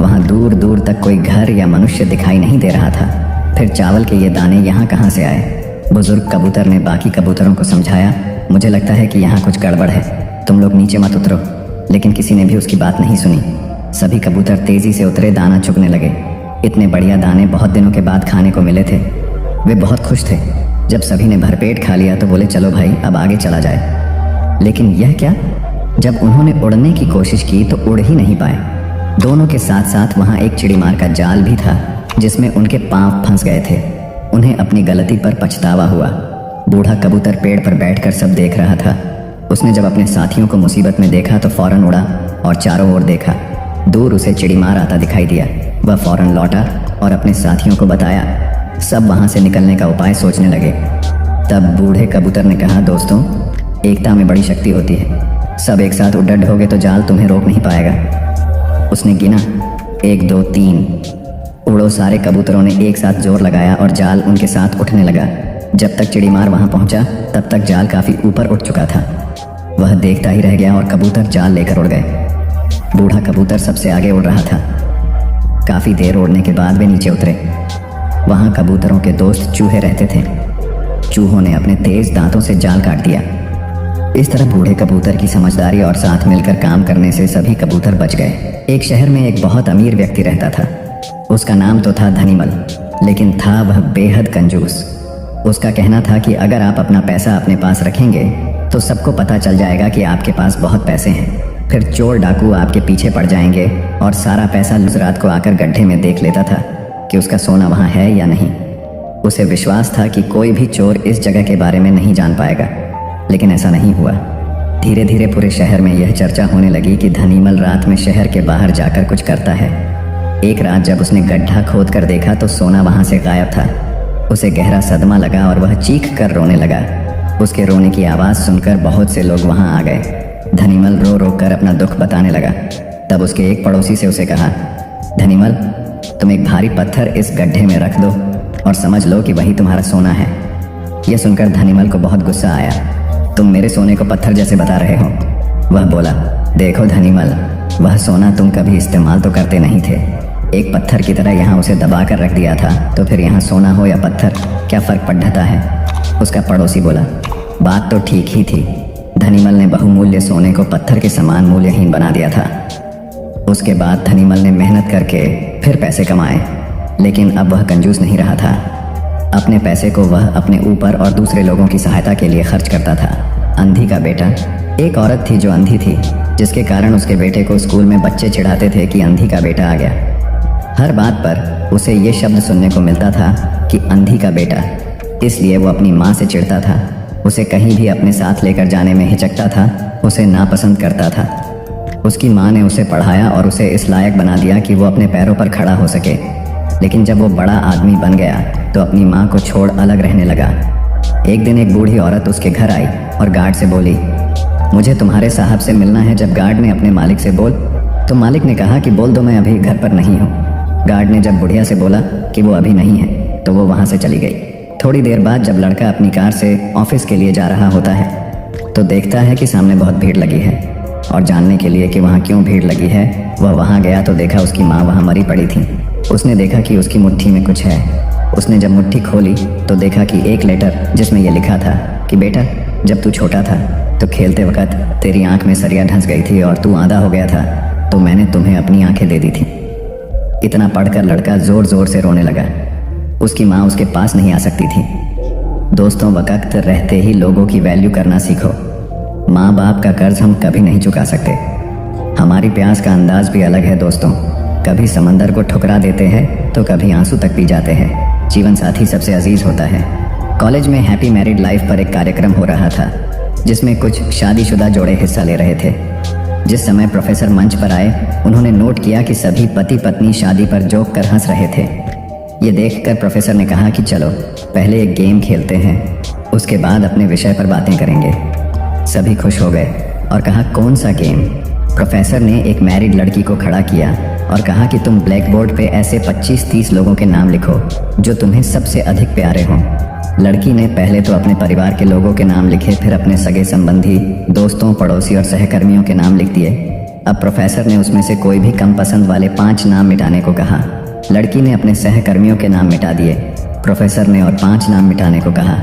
वहाँ दूर दूर तक कोई घर या मनुष्य दिखाई नहीं दे रहा था। फिर चावल के ये दाने यहाँ कहाँ से आए? बुजुर्ग कबूतर ने बाकी कबूतरों को समझाया, मुझे लगता है कि यहाँ कुछ गड़बड़ है, तुम लोग नीचे मत उतरो। लेकिन किसी ने भी उसकी बात नहीं सुनी। सभी कबूतर तेजी से उतरे, दाना चुगने लगे। इतने बढ़िया दाने बहुत दिनों के बाद खाने को मिले थे। वे बहुत खुश थे। जब सभी ने भरपेट खा लिया तो बोले, चलो भाई अब आगे चला जाए। लेकिन यह क्या? जब उन्होंने उड़ने की कोशिश की तो उड़ ही नहीं पाए। दोनों के साथ साथ वहाँ एक चिड़ीमार का जाल भी था जिसमें उनके पांव फंस गए थे। उन्हें अपनी गलती पर पछतावा हुआ। बूढ़ा कबूतर पेड़ पर बैठकर सब देख रहा था। उसने जब अपने साथियों को मुसीबत में देखा तो फौरन उड़ा और चारों ओर देखा। दूर उसे चिड़ीमार आता दिखाई दिया। वह फौरन लौटा और अपने साथियों को बताया। सब वहाँ से निकलने का उपाय सोचने लगे। तब बूढ़े कबूतर ने कहा, दोस्तों एकता में बड़ी शक्ति होती है। सब एक साथ उड्ड होगे तो जाल तुम्हें रोक नहीं पाएगा। उसने गिना, 1 2 3। उड़ो सारे कबूतरों ने एक साथ जोर लगाया और जाल उनके साथ उठने लगा। जब तक चिड़ीमार वहाँ पहुँचा तब तक जाल काफ़ी ऊपर उठ चुका था। वह देखता ही रह गया और कबूतर जाल लेकर उड़ गए। बूढ़ा कबूतर सबसे आगे उड़ रहा था। काफ़ी देर उड़ने के बाद वे नीचे उतरे। वहाँ कबूतरों के दोस्त चूहे रहते थे। चूहों ने अपने तेज दांतों से जाल काट दिया। इस तरह बूढ़े कबूतर की समझदारी और साथ मिलकर काम करने से सभी कबूतर बच गए। एक शहर में एक बहुत अमीर व्यक्ति रहता था। उसका नाम तो था धनीमल, लेकिन था वह बेहद कंजूस। उसका कहना था कि अगर आप अपना पैसा अपने पास रखेंगे तो सबको पता चल जाएगा कि आपके पास बहुत पैसे हैं। फिर चोर डाकू आपके पीछे पड़ जाएंगे और सारा पैसा रात को आकर गड्ढे में देख लेता था कि उसका सोना वहाँ है या नहीं। उसे विश्वास था कि कोई भी चोर इस जगह के बारे में नहीं जान पाएगा, लेकिन ऐसा नहीं हुआ। धीरे धीरे पूरे शहर में यह चर्चा होने लगी कि धनीमल रात में शहर के बाहर जाकर कुछ करता है। एक रात जब उसने गड्ढा खोद कर देखा तो सोना वहाँ से गायब था। उसे गहरा सदमा लगा और वह चीख कर रोने लगा। उसके रोने की आवाज़ सुनकर बहुत से लोग वहाँ आ गए। धनीमल रो रो कर अपना दुख बताने लगा। तब उसके एक पड़ोसी से उसे कहा, धनीमल तुम एक भारी पत्थर इस गड्ढे में रख दो और समझ लो कि वही तुम्हारा सोना है। यह सुनकर धनीमल को बहुत गुस्सा आया। तुम मेरे सोने को पत्थर जैसे बता रहे हो। वह बोला, देखो धनीमल, वह सोना तुम कभी इस्तेमाल तो करते नहीं थे। एक पत्थर की तरह यहाँ उसे दबा कर रख दिया था, तो फिर यहाँ सोना हो या पत्थर क्या फ़र्क पड़ता है? उसका पड़ोसी बोला, बात तो ठीक ही थी। धनीमल ने बहुमूल्य सोने को पत्थर के समान मूल्यहीन बना दिया था। उसके बाद धनीमल ने मेहनत करके फिर पैसे कमाए, लेकिन अब वह कंजूस नहीं रहा था। अपने पैसे को वह अपने ऊपर और दूसरे लोगों की सहायता के लिए खर्च करता था। अंधी का बेटा। एक औरत थी जो अंधी थी, जिसके कारण उसके बेटे को स्कूल में बच्चे चिढ़ाते थे कि अंधी का बेटा आ गया। हर बात पर उसे ये शब्द सुनने को मिलता था कि अंधी का बेटा। इसलिए वो अपनी माँ से चिढ़ता था। उसे कहीं भी अपने साथ लेकर जाने में हिचकता था, उसे नापसंद करता था। उसकी माँ ने उसे पढ़ाया और उसे इस लायक बना दिया कि वो अपने पैरों पर खड़ा हो सके। लेकिन जब वो बड़ा आदमी बन गया तो अपनी माँ को छोड़ अलग रहने लगा। एक दिन एक बूढ़ी औरत उसके घर आई और गार्ड से बोली, मुझे तुम्हारे साहब से मिलना है। जब गार्ड ने अपने मालिक से बोल तो मालिक ने कहा कि बोल दो मैं अभी घर पर नहीं हूँ। गार्ड ने जब बुढ़िया से बोला कि वो अभी नहीं है तो वो वहाँ से चली गई। थोड़ी देर बाद जब लड़का अपनी कार से ऑफिस के लिए जा रहा होता है तो देखता है कि सामने बहुत भीड़ लगी है, और जानने के लिए कि वहाँ क्यों भीड़ लगी है वह वहाँ गया तो देखा उसकी माँ वहाँ मरी पड़ी थी। उसने देखा कि उसकी मुट्ठी में कुछ है। उसने जब मुट्ठी खोली तो देखा कि एक लेटर जिसमें यह लिखा था कि बेटा जब तू छोटा था तो खेलते वक्त तेरी आंख में सरिया धंस गई थी और तू आंधा हो गया था, तो मैंने तुम्हें अपनी आंखें दे दी थी। इतना पढ़कर लड़का जोर जोर से रोने लगा। उसकी माँ उसके पास नहीं आ सकती थी। दोस्तों, वक्त रहते ही लोगों की वैल्यू करना सीखो। माँ बाप का कर्ज हम कभी नहीं चुका सकते। हमारी प्यास का अंदाज भी अलग है दोस्तों। कभी समंदर को ठुकरा देते हैं तो कभी आंसू तक पी जाते हैं। जीवन साथी सबसे अजीज होता है। कॉलेज में हैप्पी मैरिड लाइफ पर एक कार्यक्रम हो रहा था जिसमें कुछ शादीशुदा जोड़े हिस्सा ले रहे थे। जिस समय प्रोफेसर मंच पर आए, उन्होंने नोट किया कि सभी पति पत्नी शादी पर जोक कर हंस रहे थे। ये देखकर प्रोफेसर ने कहा कि चलो पहले एक गेम खेलते हैं, उसके बाद अपने विषय पर बातें करेंगे। सभी खुश हो गए और कहा, कौन सा गेम? प्रोफेसर ने एक मैरिड लड़की को खड़ा किया और कहा कि तुम ब्लैक बोर्ड पे ऐसे 25-30 लोगों के नाम लिखो जो तुम्हें सबसे अधिक प्यारे हों। लड़की ने पहले तो अपने परिवार के लोगों के नाम लिखे, फिर अपने सगे संबंधी, दोस्तों, पड़ोसी और सहकर्मियों के नाम लिख दिए। अब प्रोफेसर ने उसमें से कोई भी कम पसंद वाले 5 नाम मिटाने को कहा। लड़की ने अपने सहकर्मियों के नाम मिटा दिए। प्रोफेसर ने और 5 नाम मिटाने को कहा।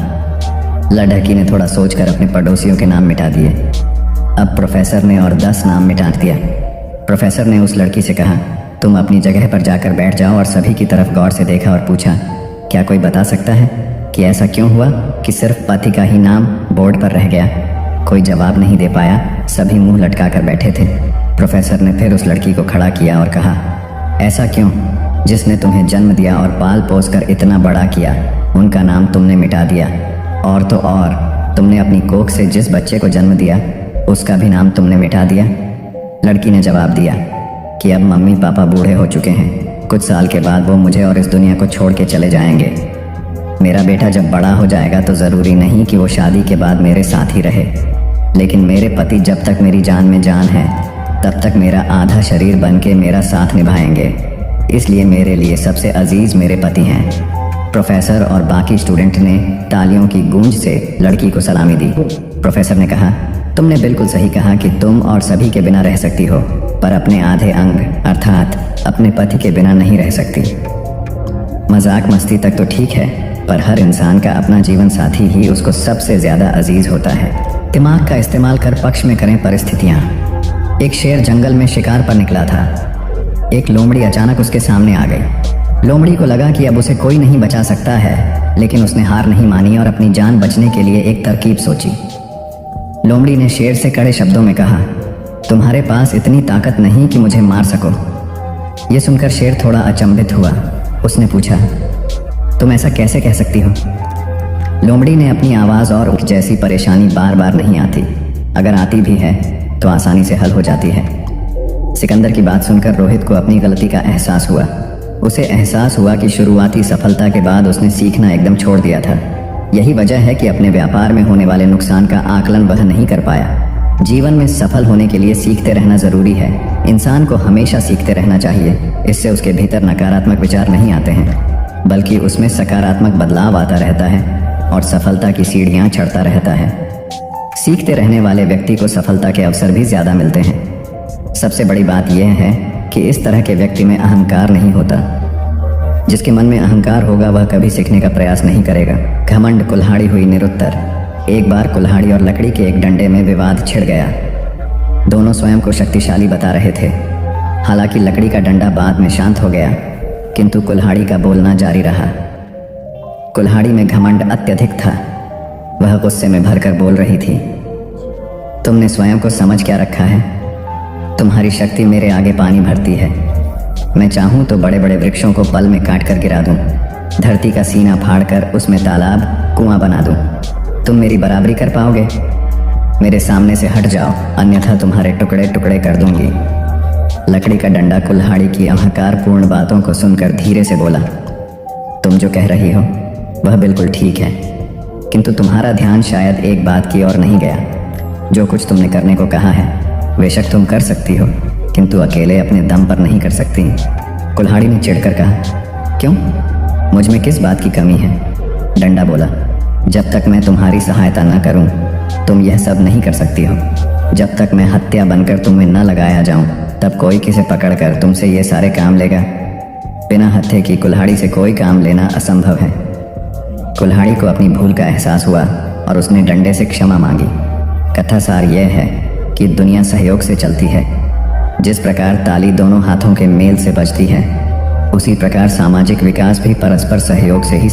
लड़की ने थोड़ा सोचकर अपने पड़ोसियों के नाम मिटा दिए। अब प्रोफेसर ने और 10 नाम मिटा दिया। प्रोफेसर ने उस लड़की से कहा, तुम अपनी जगह पर जाकर बैठ जाओ, और सभी की तरफ गौर से देखा और पूछा, क्या कोई बता सकता है कि ऐसा क्यों हुआ कि सिर्फ पति का ही नाम बोर्ड पर रह गया? कोई जवाब नहीं दे पाया। सभी मुंह लटकाकर बैठे थे। प्रोफेसर ने फिर उस लड़की को खड़ा किया और कहा, ऐसा क्यों? जिसने तुम्हें जन्म दिया और पाल पोस कर इतना बड़ा किया, उनका नाम तुमने मिटा दिया। और तो और तुमने अपनी कोख से जिस बच्चे को जन्म दिया, उसका भी नाम तुमने मिटा दिया। लड़की ने जवाब दिया कि अब मम्मी पापा बूढ़े हो चुके हैं। कुछ साल के बाद वो मुझे और इस दुनिया को छोड़ के चले जाएंगे। मेरा बेटा जब बड़ा हो जाएगा तो ज़रूरी नहीं कि वो शादी के बाद मेरे साथ ही रहे, लेकिन मेरे पति जब तक मेरी जान में जान है तब तक मेरा आधा शरीर बन के मेरा साथ निभाएंगे। इसलिए मेरे लिए सबसे अजीज मेरे पति हैं। प्रोफेसर और बाकी स्टूडेंट ने तालियों की गूंज से लड़की को सलामी दी। प्रोफेसर ने कहा, तुमने बिल्कुल सही कहा कि तुम और सभी के बिना रह सकती हो, पर अपने आधे अंग अर्थात अपने पति के बिना नहीं रह सकती। मजाक मस्ती तक तो ठीक है, पर हर इंसान का अपना जीवन साथी ही उसको सबसे ज्यादा अजीज होता है। दिमाग का इस्तेमाल कर पक्ष में करें परिस्थितियाँ। एक शेर जंगल में शिकार पर निकला था। एक लोमड़ी अचानक उसके सामने आ गई। लोमड़ी को लगा कि अब उसे कोई नहीं बचा सकता है, लेकिन उसने हार नहीं मानी और अपनी जान बचने के लिए एक तरकीब सोची। लोमड़ी ने शेर से कड़े शब्दों में कहा, तुम्हारे पास इतनी ताकत नहीं कि मुझे मार सको। यह सुनकर शेर थोड़ा अचंभित हुआ। उसने पूछा, तुम ऐसा कैसे कह सकती हो? लोमड़ी ने अपनी आवाज़ और जैसी परेशानी बार बार नहीं आती, अगर आती भी है तो आसानी से हल हो जाती है। सिकंदर की बात सुनकर रोहित को अपनी गलती का एहसास हुआ। उसे एहसास हुआ कि शुरुआती सफलता के बाद उसने सीखना एकदम छोड़ दिया था। यही वजह है कि अपने व्यापार में होने वाले नुकसान का आकलन वह नहीं कर पाया। जीवन में सफल होने के लिए सीखते रहना जरूरी है। इंसान को हमेशा सीखते रहना चाहिए। इससे उसके भीतर नकारात्मक विचार नहीं आते हैं, बल्कि उसमें सकारात्मक बदलाव आता रहता है और सफलता की सीढ़ियाँ चढ़ता रहता है। सीखते रहने वाले व्यक्ति को सफलता के अवसर भी ज्यादा मिलते हैं। सबसे बड़ी बात यह है कि इस तरह के व्यक्ति में अहंकार नहीं होता। जिसके मन में अहंकार होगा वह कभी सीखने का प्रयास नहीं करेगा। घमंड कुल्हाड़ी हुई निरुत्तर। एक बार कुल्हाड़ी और लकड़ी के एक डंडे में विवाद छिड़ गया। दोनों स्वयं को शक्तिशाली बता रहे थे। हालांकि लकड़ी का डंडा बाद में शांत हो गया, किंतु कुल्हाड़ी का बोलना जारी रहा। कुल्हाड़ी में घमंड अत्यधिक था। वह गुस्से में भरकर बोल रही थी, तुमने स्वयं को समझ क्या रखा है? तुम्हारी शक्ति मेरे आगे पानी भरती है। मैं चाहूं तो बड़े बड़े वृक्षों को पल में काट कर गिरा दूं, धरती का सीना फाड़कर उसमें तालाब, कुआं बना दूं। तुम मेरी बराबरी कर पाओगे? मेरे सामने से हट जाओ, अन्यथा तुम्हारे टुकड़े टुकड़े कर दूंगी। लकड़ी का डंडा कुल्हाड़ी की अहंकारपूर्ण बातों को सुनकर धीरे से बोला, तुम जो कह रही हो वह बिल्कुल ठीक है, किंतु तुम्हारा ध्यान शायद एक बात की ओर नहीं गया। जो कुछ तुमने करने को कहा है बेशक तुम कर सकती हो, किंतु अकेले अपने दम पर नहीं कर सकती। कुल्हाड़ी ने चिढ़कर कहा, क्यों? मुझ में किस बात की कमी है? डंडा बोला, जब तक मैं तुम्हारी सहायता न करूं, तुम यह सब नहीं कर सकती हो। जब तक मैं हत्या बनकर तुम्हें न लगाया जाऊं, तब कोई किसे पकड़कर तुमसे ये सारे काम लेगा। बिना हत्थे की कुल्हाड़ी से कोई काम लेना असंभव है। कुल्हाड़ी को अपनी भूल का एहसास हुआ और उसने डंडे से क्षमा मांगी। कथा सार यह है कि दुनिया सहयोग से चलती है। जिस प्रकार ताली दोनों हाथों के मेल से बजती है, उसी प्रकार सामाजिक विकास भी परस्पर सहयोग से ही